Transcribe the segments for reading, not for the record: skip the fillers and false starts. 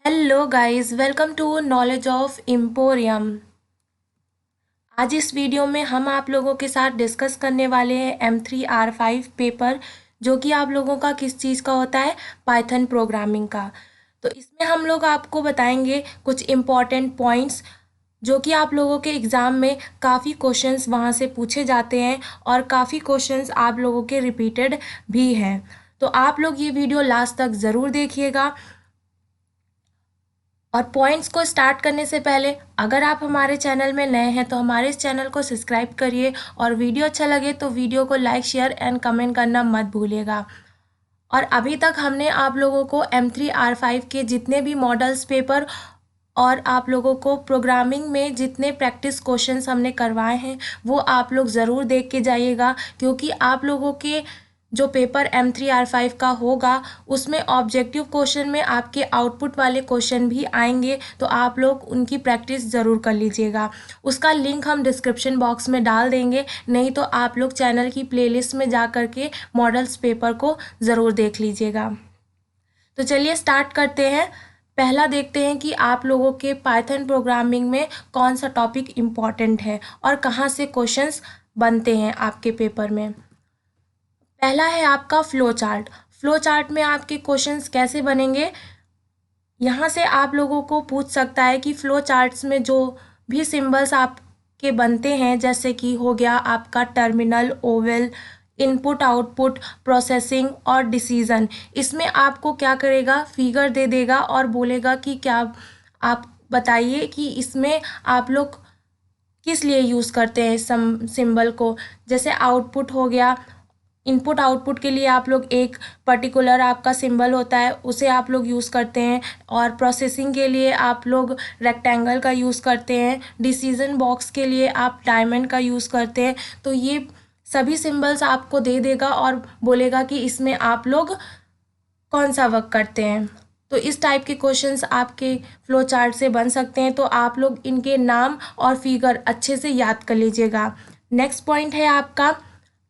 Hello guys, welcome to knowledge of emporium. आज इस video में हम आप लोगों के साथ डिस्कस करने वाले हैं M3R5 पेपर, जो कि आप लोगों का किस चीज़ का होता है, पाइथन प्रोग्रामिंग का। तो इसमें हम लोग आपको बताएंगे कुछ इम्पॉर्टेंट पॉइंट्स जो कि आप लोगों के एग्ज़ाम में काफ़ी क्वेश्चंस वहाँ से पूछे जाते हैं और काफ़ी क्वेश्चंस आप लोगों के रिपीटेड भी हैं। तो आप लोग ये वीडियो लास्ट तक ज़रूर देखिएगा। और पॉइंट्स को स्टार्ट करने से पहले अगर आप हमारे चैनल में नए हैं तो हमारे इस चैनल को सब्सक्राइब करिए, और वीडियो अच्छा लगे तो वीडियो को लाइक, शेयर एंड कमेंट करना मत भूलिएगा। और अभी तक हमने आप लोगों को M3R5 के जितने भी मॉडल्स पेपर और आप लोगों को प्रोग्रामिंग में जितने प्रैक्टिस क्वेश्चंस हमने करवाए हैं वो आप लोग ज़रूर देख के जाइएगा, क्योंकि आप लोगों के जो पेपर M3R5 का होगा उसमें ऑब्जेक्टिव क्वेश्चन में आपके आउटपुट वाले क्वेश्चन भी आएंगे, तो आप लोग उनकी प्रैक्टिस ज़रूर कर लीजिएगा। उसका लिंक हम डिस्क्रिप्शन बॉक्स में डाल देंगे, नहीं तो आप लोग चैनल की प्लेलिस्ट में जा कर के मॉडल्स पेपर को ज़रूर देख लीजिएगा। तो चलिए स्टार्ट करते हैं। पहला देखते हैं कि आप लोगों के पाइथन प्रोग्रामिंग में कौन सा टॉपिक इम्पॉर्टेंट है और कहाँ से क्वेश्चंस बनते हैं आपके पेपर में। पहला है आपका फ्लो चार्ट। फ्लो चार्ट में आपके क्वेश्चंस कैसे बनेंगे, यहाँ से आप लोगों को पूछ सकता है कि फ्लो चार्ट्स में जो भी सिंबल्स आपके बनते हैं, जैसे कि हो गया आपका terminal, Oval, input, output, processing और डिसीजन, इसमें आपको क्या करेगा, फिगर दे देगा और बोलेगा कि क्या आप बताइए कि इसमें आप लोग किस लिए यूज़ करते हैं इस सिंबल को। जैसे आउटपुट हो गया, इनपुट आउटपुट के लिए आप लोग एक पर्टिकुलर आपका सिंबल होता है उसे आप लोग यूज़ करते हैं, और प्रोसेसिंग के लिए आप लोग रेक्टेंगल का यूज़ करते हैं, डिसीजन बॉक्स के लिए आप डायमंड का यूज़ करते हैं। तो ये सभी सिंबल्स आपको दे देगा और बोलेगा कि इसमें आप लोग कौन सा वर्क करते हैं। तो इस टाइप के क्वेश्चंस आपके फ्लो चार्ट से बन सकते हैं, तो आप लोग इनके नाम और फिगर अच्छे से याद कर लीजिएगा। नेक्स्ट पॉइंट है आपका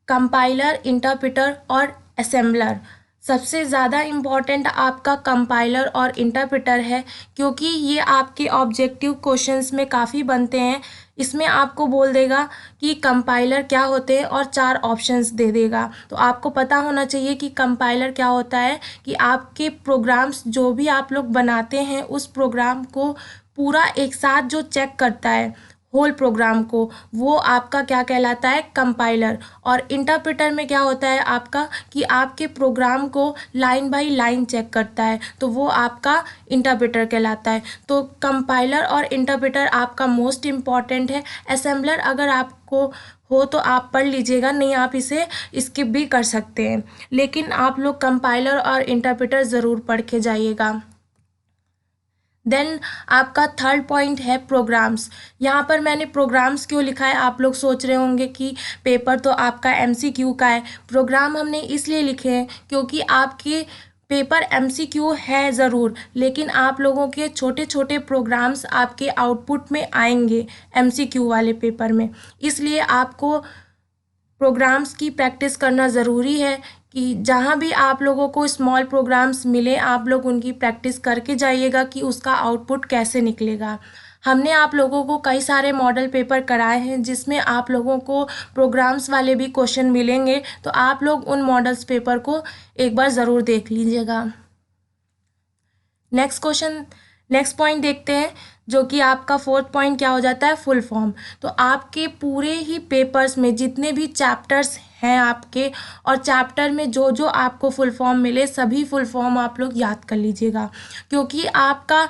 कंपाइलर, इंटरप्रेटर और असेंबलर। सबसे ज़्यादा इम्पॉर्टेंट आपका कंपाइलर और इंटरप्रेटर है, क्योंकि ये आपके ऑब्जेक्टिव क्वेश्चंस में काफ़ी बनते हैं। इसमें आपको बोल देगा कि कंपाइलर क्या होते हैं और 4 ऑप्शंस दे देगा। तो आपको पता होना चाहिए कि कंपाइलर क्या होता है, कि आपके प्रोग्राम्स जो भी आप लोग बनाते हैं उस प्रोग्राम को पूरा एक साथ जो चेक करता है होल प्रोग्राम को, वो आपका क्या कहलाता है, कंपाइलर। और इंटरप्रेटर में क्या होता है आपका, कि आपके प्रोग्राम को लाइन बाय लाइन चेक करता है, तो वो आपका इंटरप्रेटर कहलाता है। तो कंपाइलर और इंटरप्रेटर आपका मोस्ट इम्पॉर्टेंट है। असेंबलर अगर आपको हो तो आप पढ़ लीजिएगा, नहीं आप इसे स्किप भी कर सकते हैं, लेकिन आप लोग कंपाइलर और इंटरप्रेटर ज़रूर पढ़ के जाइएगा। देन आपका थर्ड पॉइंट है प्रोग्राम्स। यहाँ पर मैंने प्रोग्राम्स क्यों लिखा है, आप लोग सोच रहे होंगे कि पेपर तो आपका MCQ का है। प्रोग्राम हमने इसलिए लिखे हैं क्योंकि आपके पेपर MCQ है ज़रूर, लेकिन आप लोगों के छोटे छोटे प्रोग्राम्स आपके आउटपुट में आएंगे MCQ वाले पेपर में, इसलिए आपको प्रोग्राम्स की प्रैक्टिस करना ज़रूरी है। कि जहाँ भी आप लोगों को स्मॉल प्रोग्राम्स मिले आप लोग उनकी प्रैक्टिस करके जाइएगा कि उसका आउटपुट कैसे निकलेगा। हमने आप लोगों को कई सारे मॉडल पेपर कराए हैं जिसमें आप लोगों को प्रोग्राम्स वाले भी क्वेश्चन मिलेंगे, तो आप लोग उन मॉडल्स पेपर को एक बार ज़रूर देख लीजिएगा। नेक्स्ट पॉइंट देखते हैं, जो कि आपका फोर्थ पॉइंट क्या हो जाता है, फुल फॉर्म। तो आपके पूरे ही पेपर्स में जितने भी चैप्टर्स हैं आपके, और चैप्टर में जो जो आपको फुल फॉर्म मिले सभी फुल फॉर्म आप लोग याद कर लीजिएगा, क्योंकि आपका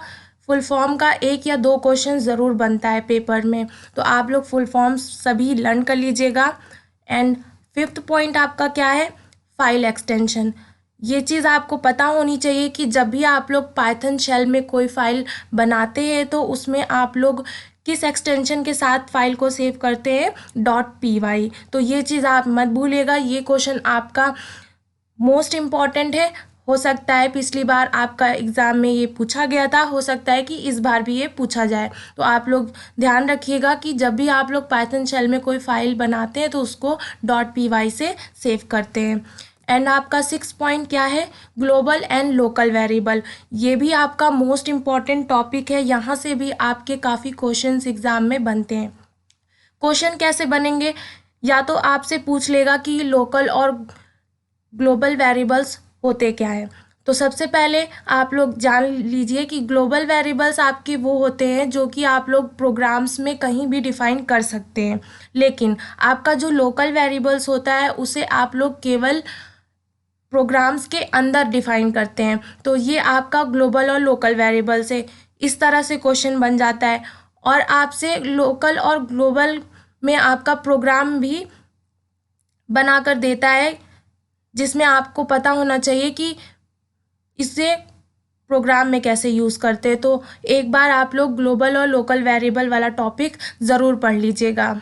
फुल फॉर्म का 1 या 2 क्वेश्चन ज़रूर बनता है पेपर में। तो आप लोग फुल फॉर्म सभी लर्न कर लीजिएगा। एंड फिफ्थ पॉइंट आपका क्या है, फाइल एक्सटेंशन। ये चीज़ आपको पता होनी चाहिए कि जब भी आप लोग पाइथन शेल में कोई फाइल बनाते हैं तो उसमें आप लोग किस एक्सटेंशन के साथ फाइल को सेव करते हैं, .py। तो ये चीज़ आप मत भूलिएगा, ये क्वेश्चन आपका मोस्ट इम्पॉर्टेंट है। हो सकता है पिछली बार आपका एग्ज़ाम में ये पूछा गया था, हो सकता है कि इस बार भी ये पूछा जाए। तो आप लोग ध्यान रखिएगा कि जब भी आप लोग पाइथन शेल में कोई फाइल बनाते हैं तो उसको .py से सेव करते हैं। एंड आपका 6 पॉइंट क्या है, ग्लोबल एंड लोकल वेरिएबल। ये भी आपका मोस्ट इम्पॉर्टेंट टॉपिक है, यहाँ से भी आपके काफ़ी क्वेश्चंस एग्जाम में बनते हैं। क्वेश्चन कैसे बनेंगे, या तो आपसे पूछ लेगा कि लोकल और ग्लोबल वेरिएबल्स होते क्या है। तो सबसे पहले आप लोग जान लीजिए कि ग्लोबल वेरिएबल्स आपके वो होते हैं जो कि आप लोग प्रोग्राम्स में कहीं भी डिफाइन कर सकते हैं, लेकिन आपका जो लोकल वेरिएबल्स होता है उसे आप लोग केवल प्रोग्राम्स के अंदर डिफाइन करते हैं। तो ये आपका ग्लोबल और लोकल वेरिएबल से इस तरह से क्वेश्चन बन जाता है, और आपसे लोकल और ग्लोबल में आपका प्रोग्राम भी बनाकर देता है, जिसमें आपको पता होना चाहिए कि इसे प्रोग्राम में कैसे यूज़ करते हैं। तो एक बार आप लोग ग्लोबल और लोकल वेरिएबल वाला टॉपिक ज़रूर पढ़ लीजिएगा।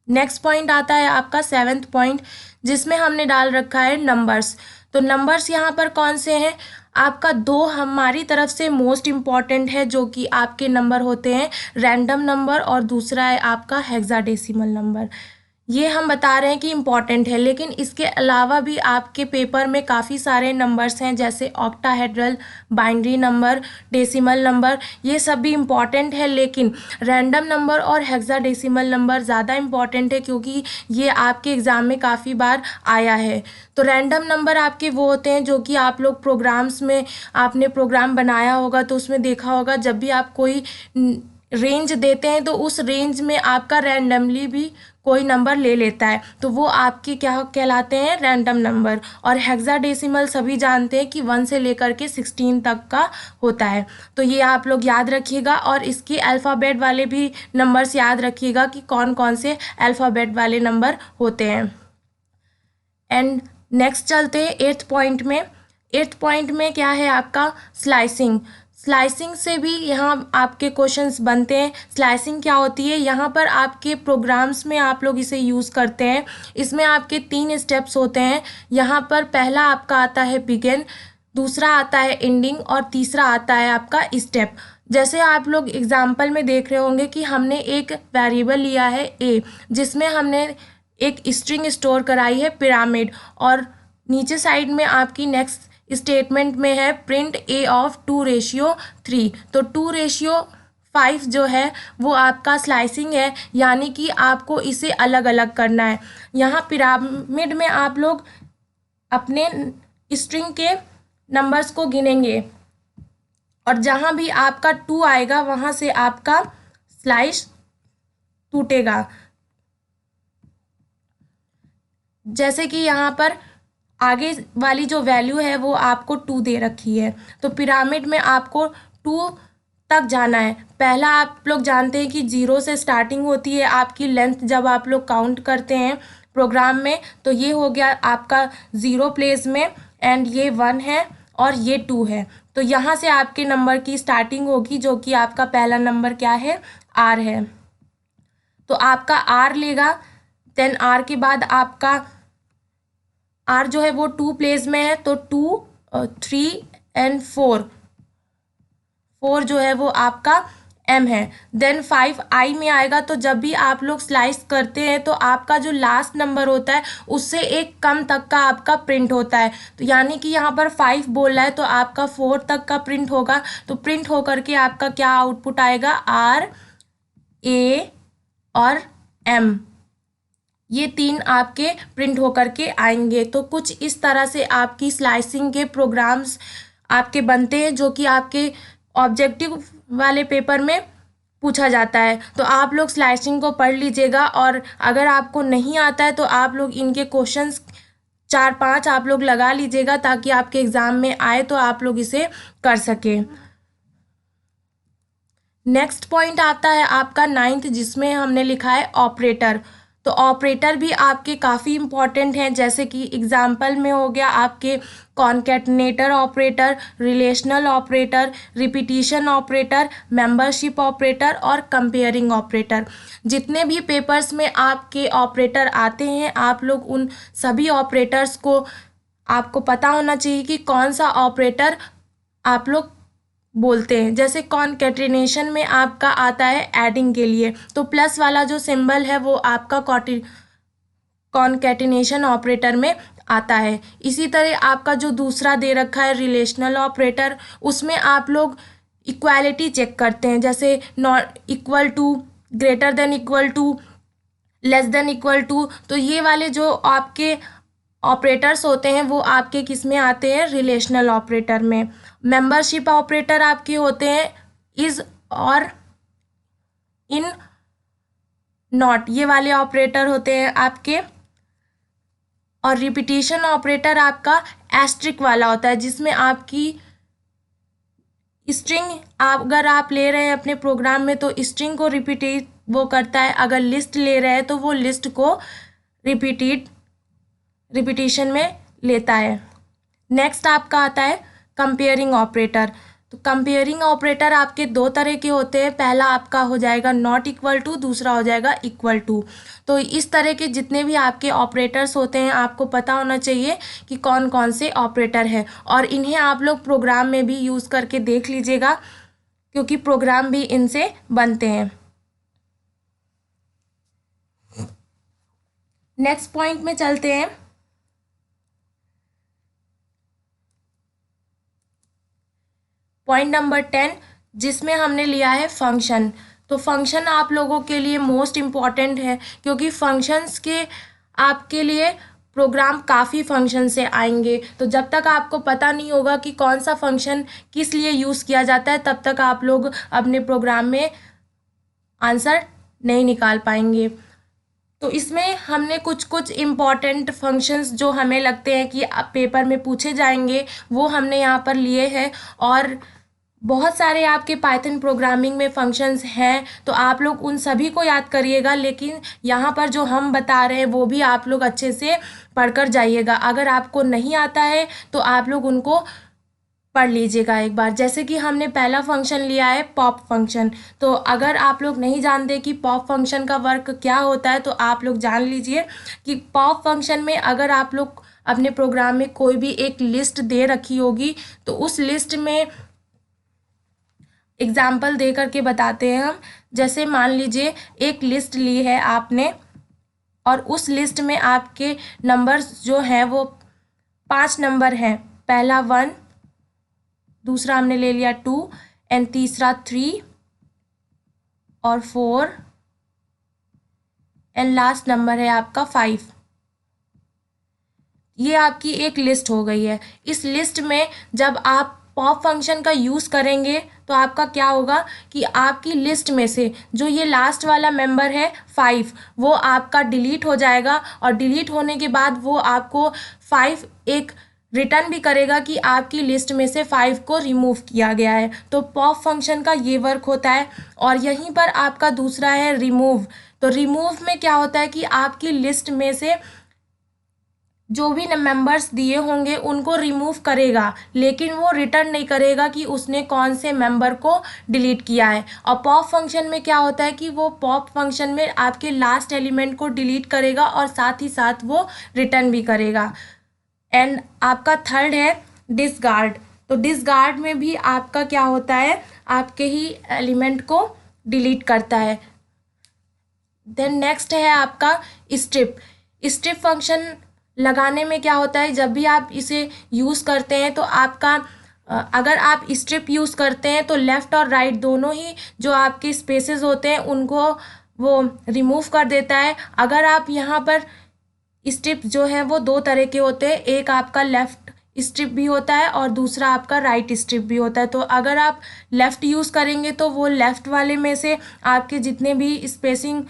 नेक्स्ट पॉइंट आता है आपका 7th पॉइंट, जिसमें हमने डाल रखा है नंबर्स। तो नंबर्स यहाँ पर कौन से हैं, आपका दो हमारी तरफ से मोस्ट इम्पॉर्टेंट है जो कि आपके नंबर होते हैं, रैंडम नंबर, और दूसरा है आपका हेक्साडेसिमल नंबर। ये हम बता रहे हैं कि इम्पॉर्टेंट है, लेकिन इसके अलावा भी आपके पेपर में काफ़ी सारे नंबर्स हैं, जैसे octahedral, binary number, decimal number, ये सब भी इम्पॉर्टेंट है। लेकिन रैंडम नंबर और हेक्साडेसिमल नंबर ज़्यादा इम्पॉर्टेंट है, क्योंकि ये आपके एग्ज़ाम में काफ़ी बार आया है। तो रैंडम नंबर आपके वो होते हैं जो कि आप लोग प्रोग्राम्स में, आपने प्रोग्राम बनाया होगा तो उसमें देखा होगा, जब भी आप कोई रेंज देते हैं तो उस रेंज में आपका रैंडमली भी कोई नंबर ले लेता है, तो वो आपके क्या कहलाते हैं, रैंडम नंबर। और हेक्साडेसिमल सभी जानते हैं कि 1 से लेकर के 16 तक का होता है। तो ये आप लोग याद रखिएगा, और इसके अल्फ़ाबेट वाले भी नंबर्स याद रखिएगा कि कौन कौन से अल्फ़ाबेट वाले नंबर होते हैं। एंड नेक्स्ट चलते हैं 8th पॉइंट में। 8th पॉइंट में क्या है आपका, स्लाइसिंग। स्लाइसिंग से भी यहाँ आपके क्वेश्चंस बनते हैं। स्लाइसिंग क्या होती है, यहाँ पर आपके प्रोग्राम्स में आप लोग इसे यूज़ करते हैं। इसमें आपके 3 स्टेप्स होते हैं। यहाँ पर पहला आपका आता है बिगिन, दूसरा आता है एंडिंग, और तीसरा आता है आपका स्टेप। जैसे आप लोग एग्जाम्पल में देख रहे होंगे कि हमने एक वेरिएबल लिया है ए, जिसमें हमने एक स्ट्रिंग स्टोर कराई है पिरामिड, और नीचे साइड में आपकी नेक्स्ट स्टेटमेंट में है प्रिंट ए ऑफ 2:3। तो 2:5 जो है वो आपका स्लाइसिंग है, यानी कि आपको इसे अलग अलग करना है। यहाँ पिरामिड में आप लोग अपने स्ट्रिंग के नंबर्स को गिनेंगे, और जहाँ भी आपका 2 आएगा वहाँ से आपका स्लाइस टूटेगा। जैसे कि यहाँ पर आगे वाली जो वैल्यू है वो आपको 2 दे रखी है, तो पिरामिड में आपको 2 तक जाना है। पहला आप लोग जानते हैं कि 0 से स्टार्टिंग होती है आपकी लेंथ, जब आप लोग काउंट करते हैं प्रोग्राम में। तो ये हो गया आपका 0 प्लेस में, एंड ये 1 है और ये 2 है। तो यहाँ से आपके नंबर की स्टार्टिंग होगी, जो कि आपका पहला नंबर क्या है, R है। तो आपका R लेगा, देन R के बाद आपका R जो है वो 2 प्लेस में है, तो 2, 3 एंड 4 जो है वो आपका M है। देन 5 I में आएगा। तो जब भी आप लोग स्लाइस करते हैं तो आपका जो लास्ट नंबर होता है उससे एक कम तक का आपका प्रिंट होता है। तो यानी कि यहाँ पर 5 बोल रहा है तो आपका 4 तक का प्रिंट होगा। तो प्रिंट होकर के आपका क्या आउटपुट आएगा, R, A और M, ये 3 आपके प्रिंट होकर के आएंगे। तो कुछ इस तरह से आपकी स्लाइसिंग के प्रोग्राम्स आपके बनते हैं, जो कि आपके ऑब्जेक्टिव वाले पेपर में पूछा जाता है। तो आप लोग स्लाइसिंग को पढ़ लीजिएगा, और अगर आपको नहीं आता है तो आप लोग इनके क्वेश्चंस 4-5 आप लोग लगा लीजिएगा, ताकि आपके एग्ज़ाम में आए तो आप लोग इसे कर सकें। नेक्स्ट पॉइंट आता है आपका 9th, जिसमें हमने लिखा है ऑपरेटर। तो ऑपरेटर भी आपके काफ़ी इम्पॉर्टेंट हैं, जैसे कि एग्जाम्पल में हो गया आपके concatenator operator, relational operator, repetition operator, membership operator और कंपेयरिंग ऑपरेटर। जितने भी पेपर्स में आपके ऑपरेटर आते हैं, आप लोग उन सभी ऑपरेटर्स को आपको पता होना चाहिए कि कौन सा ऑपरेटर आप लोग बोलते हैं। जैसे कॉन्केटिनेशन में आपका आता है एडिंग के लिए, तो प्लस वाला जो सिंबल है वो आपका कॉन्केटिनेशन ऑपरेटर में आता है। इसी तरह आपका जो दूसरा दे रखा है रिलेशनल ऑपरेटर, उसमें आप लोग इक्वालिटी चेक करते हैं, जैसे not equal to, greater than equal to, less than equal to. तो ये वाले जो आपके ऑपरेटर्स होते हैं वो आपके किस में आते हैं, रिलेशनल ऑपरेटर में। मेंबरशिप ऑपरेटर आपके होते हैं इज और इन, नॉट, ये वाले ऑपरेटर होते हैं आपके। और रिपीटिशन ऑपरेटर आपका एस्ट्रिक वाला होता है, जिसमें आपकी स्ट्रिंग अगर आप ले रहे हैं अपने प्रोग्राम में तो स्ट्रिंग को रिपीट वो करता है, अगर लिस्ट ले रहे हैं तो वो लिस्ट को रिपीटिशन में लेता है। नेक्स्ट आपका आता है कंपेयरिंग ऑपरेटर। तो कंपेयरिंग ऑपरेटर आपके दो तरह के होते हैं, पहला आपका हो जाएगा नॉट इक्वल टू, दूसरा हो जाएगा इक्वल टू। तो इस तरह के जितने भी आपके ऑपरेटर्स होते हैं आपको पता होना चाहिए कि कौन कौन से ऑपरेटर हैं, और इन्हें आप लोग प्रोग्राम में भी यूज़ करके देख लीजिएगा, क्योंकि प्रोग्राम भी इनसे बनते हैं। नेक्स्ट पॉइंट में चलते हैं। पॉइंट नंबर 10, जिसमें हमने लिया है फंक्शन। तो फंक्शन आप लोगों के लिए मोस्ट इम्पॉर्टेंट है, क्योंकि फंक्शंस के आपके लिए प्रोग्राम काफ़ी फंक्शन से आएंगे। तो जब तक आपको पता नहीं होगा कि कौन सा फंक्शन किस लिए यूज़ किया जाता है, तब तक आप लोग अपने प्रोग्राम में आंसर नहीं निकाल पाएंगे। तो इसमें हमने कुछ कुछ इम्पॉर्टेंट फंक्शंस जो हमें लगते हैं कि पेपर में पूछे जाएंगे वो हमने यहाँ पर लिए हैं। और बहुत सारे आपके पाइथन प्रोग्रामिंग में फंक्शंस हैं, तो आप लोग उन सभी को याद करिएगा, लेकिन यहाँ पर जो हम बता रहे हैं वो भी आप लोग अच्छे से पढ़कर जाइएगा। अगर आपको नहीं आता है तो आप लोग उनको पढ़ लीजिएगा एक बार। जैसे कि हमने पहला फंक्शन लिया है पॉप फंक्शन। तो अगर आप लोग नहीं जानते कि पॉप फंक्शन का वर्क क्या होता है, तो आप लोग जान लीजिए कि पॉप फंक्शन में अगर आप लोग अपने प्रोग्राम में कोई भी एक लिस्ट दे रखी होगी, तो उस लिस्ट में एग्जाम्पल दे करके बताते हैं हम। जैसे मान लीजिए एक लिस्ट ली है आपने, और उस लिस्ट में आपके नंबर्स जो हैं वो 5 नंबर हैं। पहला 1, दूसरा हमने ले लिया 2, एंड तीसरा 3 और 4, एंड लास्ट नंबर है आपका 5। ये आपकी एक लिस्ट हो गई है। इस लिस्ट में जब आप पॉप फंक्शन का यूज़ करेंगे तो आपका क्या होगा कि आपकी लिस्ट में से जो ये लास्ट वाला मेंबर है 5, वो आपका डिलीट हो जाएगा, और डिलीट होने के बाद वो आपको 5 एक रिटर्न भी करेगा कि आपकी लिस्ट में से 5 को रिमूव किया गया है। तो पॉप फंक्शन का ये वर्क होता है। और यहीं पर आपका दूसरा है रिमूव। तो रिमूव में क्या होता है कि आपकी लिस्ट में से जो भी मेंबर्स दिए होंगे उनको रिमूव करेगा, लेकिन वो रिटर्न नहीं करेगा कि उसने कौन से मेंबर को डिलीट किया है। और पॉप फंक्शन में क्या होता है कि वो पॉप फंक्शन में आपके लास्ट एलिमेंट को डिलीट करेगा और साथ ही साथ वो रिटर्न भी करेगा। एंड आपका थर्ड है डिसगार्ड। तो डिसगार्ड में भी आपका क्या होता है, आपके ही एलिमेंट को डिलीट करता है। देन नेक्स्ट है आपका स्ट्रिप। स्ट्रिप फंक्शन लगाने में क्या होता है, जब भी आप इसे यूज़ करते हैं तो आपका अगर आप स्ट्रिप यूज़ करते हैं तो लेफ़्ट और राइट दोनों ही जो आपके स्पेसेस होते हैं उनको वो रिमूव कर देता है। अगर आप यहाँ पर स्ट्रिप जो है वो दो तरह के होते हैं, एक आपका लेफ़्ट स्ट्रिप भी होता है और दूसरा आपका राइट स्ट्रिप भी होता है। तो अगर आप लेफ़्ट यूज़ करेंगे तो वो लेफ़्ट वाले में से आपके जितने भी स्पेसिंग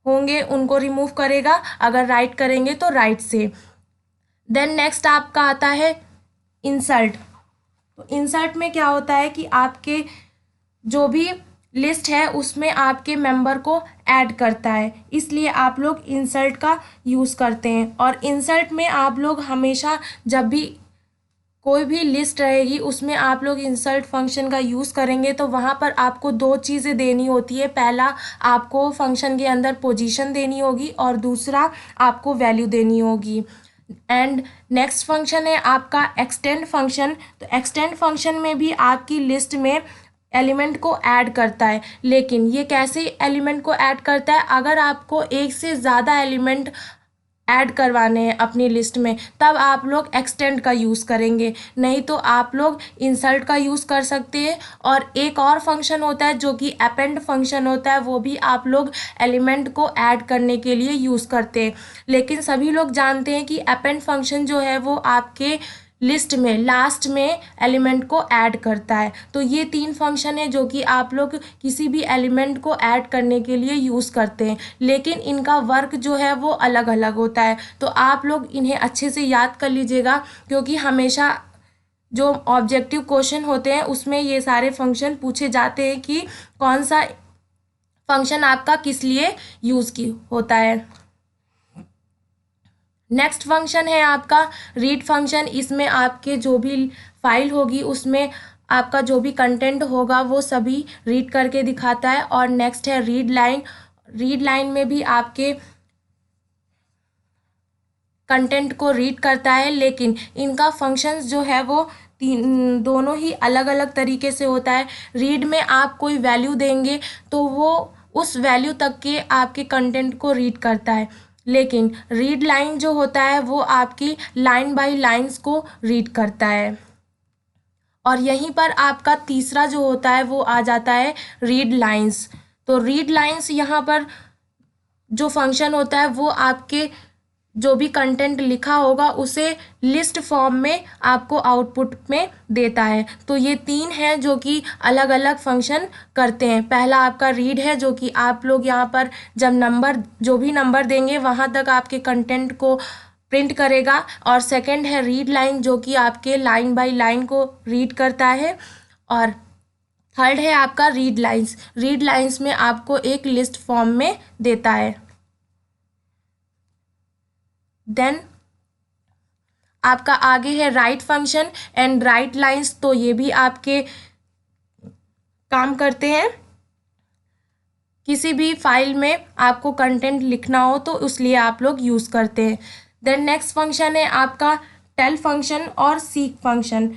होंगे उनको रिमूव करेगा, अगर राइट करेंगे तो राइट से। देन नेक्स्ट आपका आता है इंसर्ट। तो इंसर्ट में क्या होता है कि आपके जो भी लिस्ट है उसमें आपके मेंबर को ऐड करता है, इसलिए आप लोग इंसर्ट का यूज़ करते हैं। और इंसर्ट में आप लोग हमेशा जब भी कोई भी लिस्ट रहेगी उसमें आप लोग इंसर्ट फंक्शन का यूज़ करेंगे तो वहाँ पर आपको दो चीज़ें देनी होती है। पहला आपको फंक्शन के अंदर पोजीशन देनी होगी और दूसरा आपको वैल्यू देनी होगी। एंड नेक्स्ट फंक्शन है आपका एक्सटेंड फंक्शन। तो एक्सटेंड फंक्शन में भी आपकी लिस्ट में एलिमेंट को ऐड करता है, लेकिन ये कैसे एलिमेंट को ऐड करता है, अगर आपको एक से ज़्यादा एलिमेंट ऐड करवाने हैं अपनी लिस्ट में, तब आप लोग एक्सटेंड का यूज़ करेंगे, नहीं तो आप लोग इंसर्ट का यूज़ कर सकते हैं। और एक और फंक्शन होता है जो कि अपेंड फंक्शन होता है, वो भी आप लोग एलिमेंट को ऐड करने के लिए यूज़ करते हैं। लेकिन सभी लोग जानते हैं कि अपेंड फंक्शन जो है वो आपके लिस्ट में लास्ट में एलिमेंट को ऐड करता है। तो ये 3 फंक्शन है जो कि आप लोग किसी भी एलिमेंट को ऐड करने के लिए यूज़ करते हैं, लेकिन इनका वर्क जो है वो अलग अलग होता है। तो आप लोग इन्हें अच्छे से याद कर लीजिएगा, क्योंकि हमेशा जो ऑब्जेक्टिव क्वेश्चन होते हैं उसमें ये सारे फंक्शन पूछे जाते हैं कि कौन सा फंक्शन आपका किस लिए यूज़ की होता है। नेक्स्ट फंक्शन है आपका रीड फंक्शन। इसमें आपके जो भी फाइल होगी उसमें आपका जो भी कंटेंट होगा वो सभी रीड करके दिखाता है। और नेक्स्ट है रीड लाइन। रीड लाइन में भी आपके कंटेंट को रीड करता है, लेकिन इनका फंक्शंस जो है वो दोनों ही अलग अलग तरीके से होता है। रीड में आप कोई वैल्यू देंगे तो वो उस वैल्यू तक के आपके कंटेंट को रीड करता है, लेकिन रीड लाइन जो होता है वो आपकी लाइन बाय लाइंस को रीड करता है। और यहीं पर आपका तीसरा जो होता है वो आ जाता है रीड लाइंस। तो रीड लाइंस यहाँ पर जो फंक्शन होता है वो आपके जो भी कंटेंट लिखा होगा उसे लिस्ट फॉर्म में आपको आउटपुट में देता है। तो ये 3 हैं जो कि अलग अलग फंक्शन करते हैं। पहला आपका रीड है जो कि आप लोग यहाँ पर जब नंबर जो भी नंबर देंगे वहाँ तक आपके कंटेंट को प्रिंट करेगा। और सेकंड है रीड लाइन जो कि आपके लाइन बाय लाइन को रीड करता है। और थर्ड है आपका रीड लाइंस। रीड लाइंस में आपको एक लिस्ट फॉर्म में देता है। देन आपका आगे है right function and right lines. तो ये भी आपके काम करते हैं। किसी भी फाइल में आपको कंटेंट लिखना हो तो उसलिए आप लोग यूज़ करते हैं। देन नेक्स्ट फंक्शन है आपका टेल फंक्शन और सीक फंक्शन।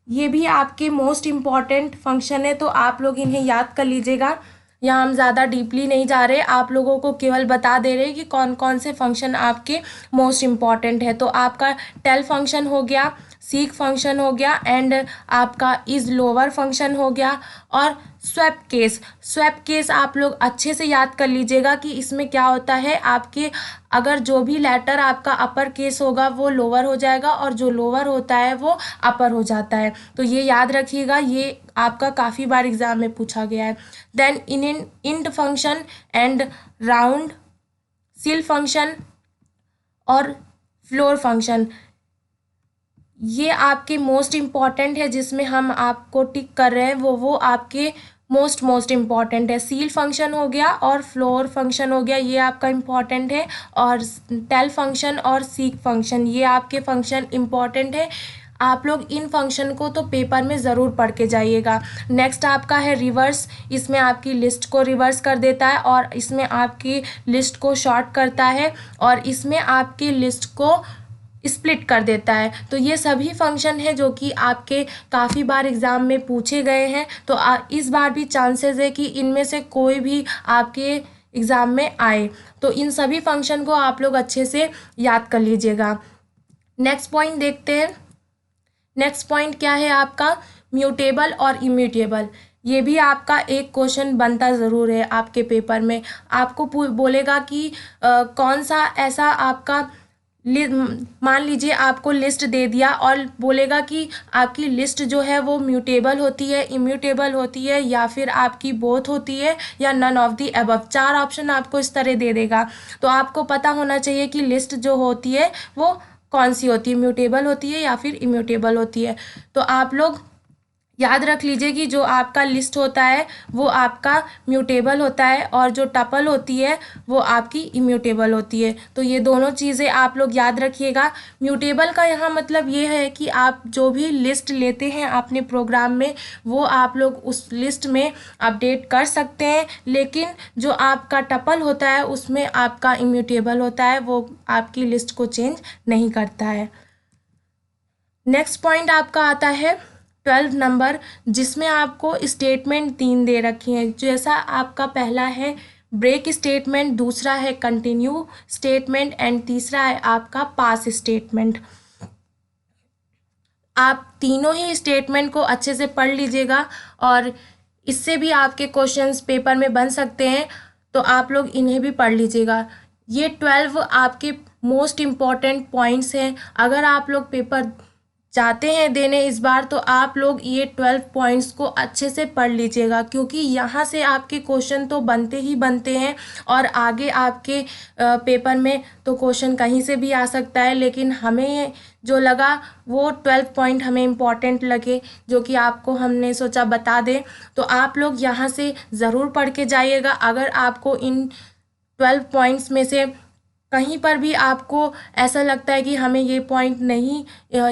ये भी आपके मोस्ट इम्पॉर्टेंट फंक्शन है, तो आप लोग इन्हें याद कर लीजिएगा। यहाँ हम ज़्यादा डीपली नहीं जा रहे, आप लोगों को केवल बता दे रहे हैं कि कौन कौन से फंक्शन आपके मोस्ट इम्पॉर्टेंट है। तो आपका टेल फंक्शन हो गया, सीक फंक्शन हो गया, एंड आपका इज़ लोअर फंक्शन हो गया। और स्वैप केस। स्वैप केस आप लोग अच्छे से याद कर लीजिएगा कि इसमें क्या होता है, आपके अगर जो भी लेटर आपका अपर केस होगा वो लोअर हो जाएगा और जो लोअर होता है वो अपर हो जाता है। तो ये याद रखिएगा, ये आपका काफ़ी बार एग्जाम में पूछा गया है। Then int function and round, ceil function और फ्लोर फंक्शन, ये आपके मोस्ट इम्पॉर्टेंट है। जिसमें हम आपको टिक कर रहे हैं वो आपके मोस्ट इम्पॉर्टेंट है। सील फंक्शन हो गया और फ्लोर फंक्शन हो गया, ये आपका इम्पॉर्टेंट है। और टेल फंक्शन और सीक फंक्शन ये आपके फंक्शन इम्पॉर्टेंट है। आप लोग इन फंक्शन को तो पेपर में ज़रूर पढ़ के जाइएगा। नेक्स्ट आपका है रिवर्स। इसमें आपकी लिस्ट को रिवर्स कर देता है और इसमें आपकी लिस्ट को शॉर्ट करता है और इसमें आपकी लिस्ट को स्प्लिट कर देता है। तो ये सभी फंक्शन हैं जो कि आपके काफ़ी बार एग्ज़ाम में पूछे गए हैं। तो इस बार भी चांसेस है कि इनमें से कोई भी आपके एग्ज़ाम में आए। तो इन सभी फंक्शन को आप लोग अच्छे से याद कर लीजिएगा। नेक्स्ट पॉइंट देखते हैं। नेक्स्ट पॉइंट क्या है आपका म्यूटेबल और इम्यूटेबल। ये भी आपका एक क्वेश्चन बनता ज़रूर है आपके पेपर में। आपको बोलेगा कि कौन सा ऐसा आपका मान लीजिए आपको लिस्ट दे दिया और बोलेगा कि आपकी लिस्ट जो है वो म्यूटेबल होती है, इम्यूटेबल होती है, या फिर आपकी बोथ होती है, या none of the above. 4 option आपको इस तरह दे देगा। तो आपको पता होना चाहिए कि लिस्ट जो होती है वो कौन सी होती है, म्यूटेबल होती है या फिर इम्यूटेबल होती है। तो आप लोग याद रख लीजिए कि जो आपका लिस्ट होता है वो आपका म्यूटेबल होता है और जो टपल होती है वो आपकी इम्यूटेबल होती है। तो ये दोनों चीज़ें आप लोग याद रखिएगा। म्यूटेबल का यहाँ मतलब ये है कि आप जो भी लिस्ट लेते हैं अपने प्रोग्राम में वो आप लोग उस लिस्ट में अपडेट कर सकते हैं, लेकिन जो आपका टपल होता है उसमें आपका इम्यूटेबल होता है, वो आपकी लिस्ट को चेंज नहीं करता है। नेक्स्ट पॉइंट आपका आता है 12 नंबर, जिसमें आपको स्टेटमेंट 3 दे रखी हैं। जैसा आपका पहला है ब्रेक स्टेटमेंट, दूसरा है कंटिन्यू स्टेटमेंट एंड तीसरा है आपका पास स्टेटमेंट। आप तीनों ही स्टेटमेंट को अच्छे से पढ़ लीजिएगा और इससे भी आपके क्वेश्चंस पेपर में बन सकते हैं, तो आप लोग इन्हें भी पढ़ लीजिएगा। ये 12 आपके मोस्ट इम्पॉर्टेंट पॉइंट्स हैं। अगर आप लोग पेपर जाते हैं देने इस बार, तो आप लोग ये 12 पॉइंट्स को अच्छे से पढ़ लीजिएगा, क्योंकि यहाँ से आपके क्वेश्चन तो बनते ही बनते हैं और आगे आपके पेपर में तो क्वेश्चन कहीं से भी आ सकता है। लेकिन हमें जो लगा वो 12 पॉइंट हमें इम्पॉर्टेंट लगे, जो कि आपको हमने सोचा बता दें। तो आप लोग यहाँ से ज़रूर पढ़ के जाइएगा। अगर आपको इन 12 पॉइंट्स में से कहीं पर भी आपको ऐसा लगता है कि हमें ये पॉइंट नहीं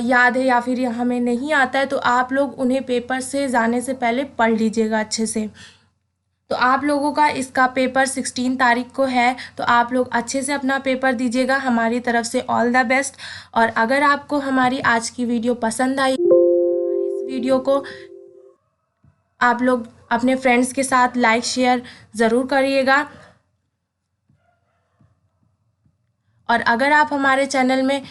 याद है या फिर हमें नहीं आता है, तो आप लोग उन्हें पेपर से जाने से पहले पढ़ लीजिएगा अच्छे से। तो आप लोगों का इसका पेपर 16 तारीख को है, तो आप लोग अच्छे से अपना पेपर दीजिएगा। हमारी तरफ से ऑल द बेस्ट। और अगर आपको हमारी आज की वीडियो पसंद आई, हमारी इस वीडियो को आप लोग अपने फ्रेंड्स के साथ लाइक शेयर ज़रूर करिएगा। और अगर आप हमारे चैनल में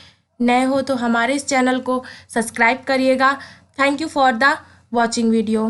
नए हो तो हमारे इस चैनल को सब्सक्राइब करिएगा। Thank you for the watching video.